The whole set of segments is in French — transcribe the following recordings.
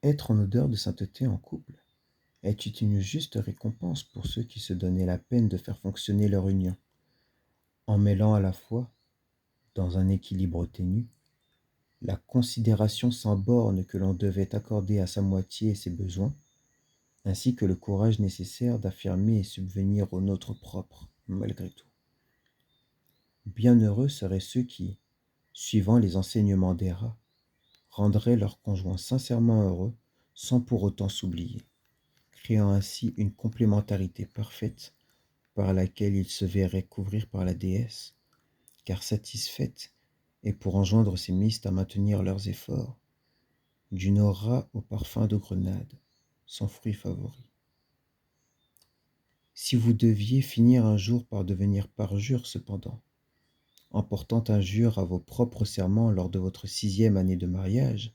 Être en odeur de sainteté en couple est une juste récompense pour ceux qui se donnaient la peine de faire fonctionner leur union, en mêlant à la fois, dans un équilibre ténu, la considération sans borne que l'on devait accorder à sa moitié et ses besoins, ainsi que le courage nécessaire d'affirmer et subvenir au nôtre propre, malgré tout. Bienheureux seraient ceux qui, suivant les enseignements d'Héra, rendraient leur conjoint sincèrement heureux sans pour autant s'oublier, créant ainsi une complémentarité parfaite par laquelle ils se verraient couvrir par la déesse, car satisfaite, et pour enjoindre ces mystes à maintenir leurs efforts, d'une aura au parfum de grenade, son fruit favori. Si vous deviez finir un jour par devenir parjure cependant, en portant injure à vos propres serments lors de votre 6e année de mariage,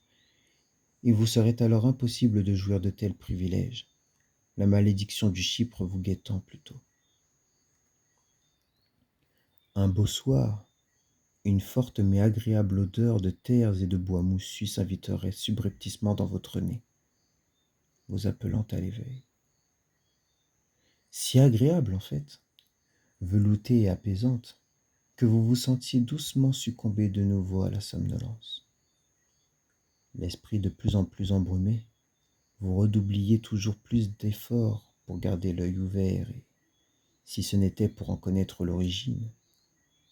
il vous serait alors impossible de jouir de tels privilèges, la malédiction du Chypre vous guettant plutôt. Un beau soir, une forte mais agréable odeur de terres et de bois moussus s'inviterait subrepticement dans votre nez, vous appelant à l'éveil. Si agréable en fait, veloutée et apaisante, que vous vous sentiez doucement succomber de nouveau à la somnolence. L'esprit de plus en plus embrumé, vous redoubliez toujours plus d'efforts pour garder l'œil ouvert et, si ce n'était pour en connaître l'origine,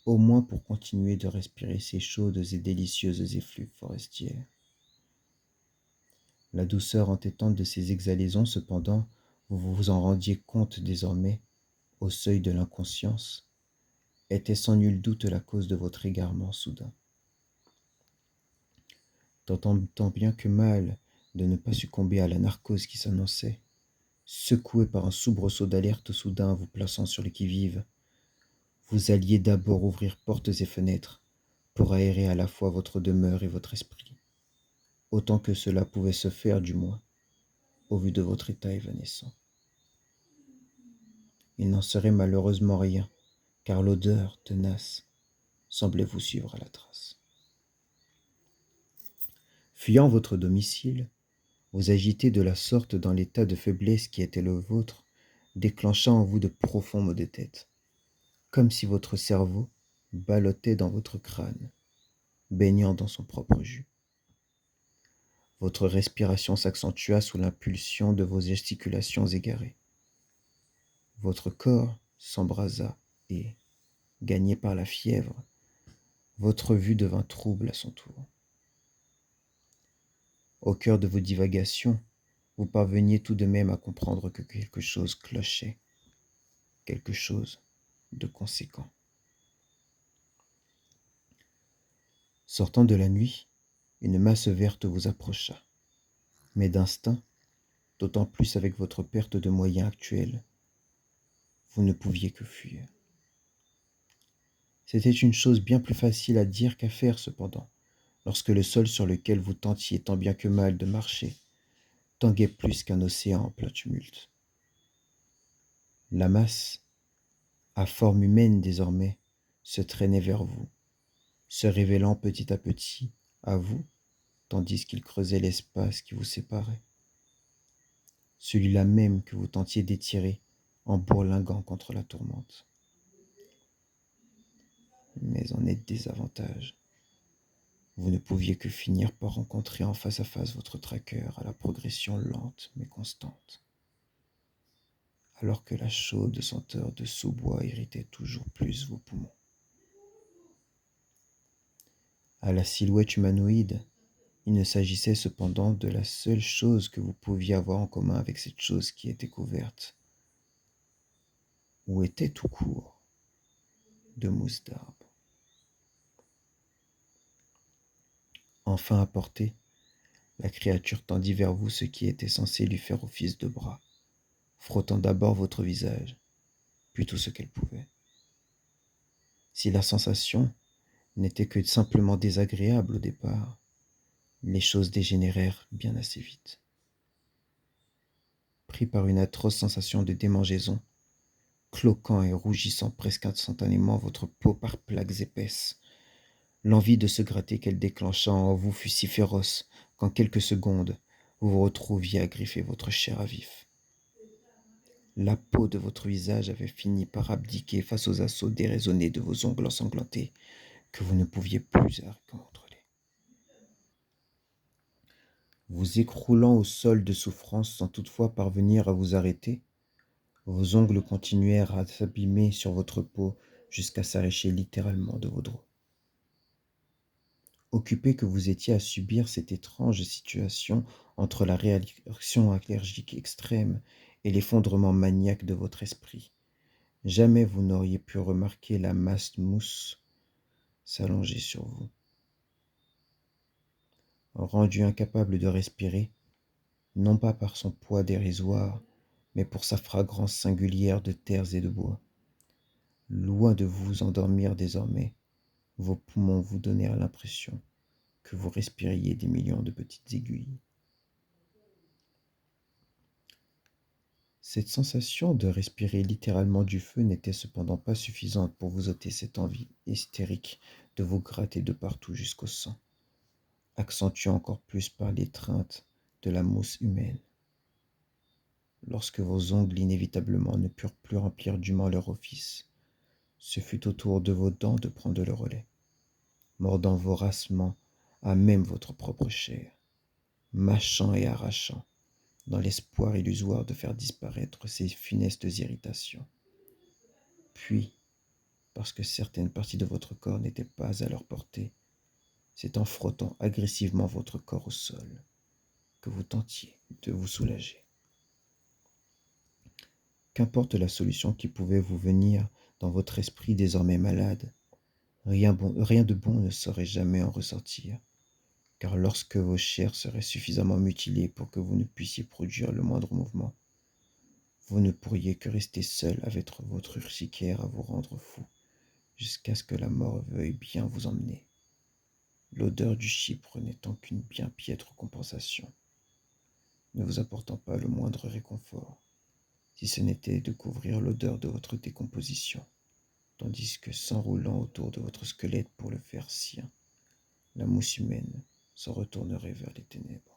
au moins pour continuer de respirer ces chaudes et délicieuses effluves forestières. La douceur entêtante de ces exhalaisons, cependant, vous vous en rendiez compte désormais, au seuil de l'inconscience, était sans nul doute la cause de votre égarement soudain. Tentant tant bien que mal de ne pas succomber à la narcose qui s'annonçait, secoué par un soubresaut d'alerte soudain vous plaçant sur le qui-vive, vous alliez d'abord ouvrir portes et fenêtres pour aérer à la fois votre demeure et votre esprit, autant que cela pouvait se faire du moins, au vu de votre état évanescent. Il n'en serait malheureusement rien, car l'odeur tenace semblait vous suivre à la trace. Fuyant votre domicile, vous agitez de la sorte dans l'état de faiblesse qui était le vôtre, déclenchant en vous de profonds maux de tête, comme si votre cerveau ballottait dans votre crâne, baignant dans son propre jus. Votre respiration s'accentua sous l'impulsion de vos gesticulations égarées. Votre corps s'embrasa et, gagné par la fièvre, votre vue devint trouble à son tour. Au cœur de vos divagations, vous parveniez tout de même à comprendre que quelque chose clochait, quelque chose de conséquent. Sortant de la nuit, une masse verte vous approcha, mais d'instinct, d'autant plus avec votre perte de moyens actuelle, vous ne pouviez que fuir. C'était une chose bien plus facile à dire qu'à faire cependant, lorsque le sol sur lequel vous tentiez tant bien que mal de marcher tanguait plus qu'un océan en plein tumulte. La masse, à forme humaine désormais, se traînait vers vous, se révélant petit à petit à vous, tandis qu'il creusait l'espace qui vous séparait. Celui-là même que vous tentiez d'étirer en bourlinguant contre la tourmente. Mais en net désavantage, vous ne pouviez que finir par rencontrer en face à face votre traqueur à la progression lente mais constante, alors que la chaude senteur de sous-bois irritait toujours plus vos poumons. À la silhouette humanoïde, il ne s'agissait cependant de la seule chose que vous pouviez avoir en commun avec cette chose qui était couverte, ou était tout court, de mousse d'arbre. Enfin à portée, la créature tendit vers vous ce qui était censé lui faire office de bras, frottant d'abord votre visage, puis tout ce qu'elle pouvait. Si la sensation n'était que simplement désagréable au départ, les choses dégénérèrent bien assez vite. Pris par une atroce sensation de démangeaison, cloquant et rougissant presque instantanément votre peau par plaques épaisses, l'envie de se gratter qu'elle déclencha en vous fut si féroce qu'en quelques secondes, vous vous retrouviez à griffer votre chair à vif. La peau de votre visage avait fini par abdiquer face aux assauts déraisonnés de vos ongles ensanglantés que vous ne pouviez plus contrôler. Vous écroulant au sol de souffrance sans toutefois parvenir à vous arrêter, vos ongles continuèrent à s'abîmer sur votre peau jusqu'à s'arracher littéralement de vos doigts. Occupé que vous étiez à subir cette étrange situation entre la réaction allergique extrême et l'effondrement maniaque de votre esprit, jamais vous n'auriez pu remarquer la masse mousse s'allonger sur vous. Rendu incapable de respirer, non pas par son poids dérisoire, mais pour sa fragrance singulière de terres et de bois, loin de vous endormir désormais, vos poumons vous donnèrent l'impression que vous respiriez des millions de petites aiguilles. Cette sensation de respirer littéralement du feu n'était cependant pas suffisante pour vous ôter cette envie hystérique de vous gratter de partout jusqu'au sang, accentuée encore plus par l'étreinte de la mousse humaine. Lorsque vos ongles inévitablement ne purent plus remplir dûment leur office, ce fut au tour de vos dents de prendre le relais, mordant voracement à même votre propre chair, mâchant et arrachant, dans l'espoir illusoire de faire disparaître ces funestes irritations. Puis, parce que certaines parties de votre corps n'étaient pas à leur portée, c'est en frottant agressivement votre corps au sol que vous tentiez de vous soulager. Qu'importe la solution qui pouvait vous venir dans votre esprit désormais malade, rien de bon ne saurait jamais en ressortir, car lorsque vos chairs seraient suffisamment mutilées pour que vous ne puissiez produire le moindre mouvement, vous ne pourriez que rester seul avec votre urticaire à vous rendre fou, jusqu'à ce que la mort veuille bien vous emmener, l'odeur du chypre n'étant qu'une bien piètre compensation, ne vous apportant pas le moindre réconfort, si ce n'était de couvrir l'odeur de votre décomposition, tandis que s'enroulant autour de votre squelette pour le faire sien, la mousse humaine s'en retournerait vers les ténèbres.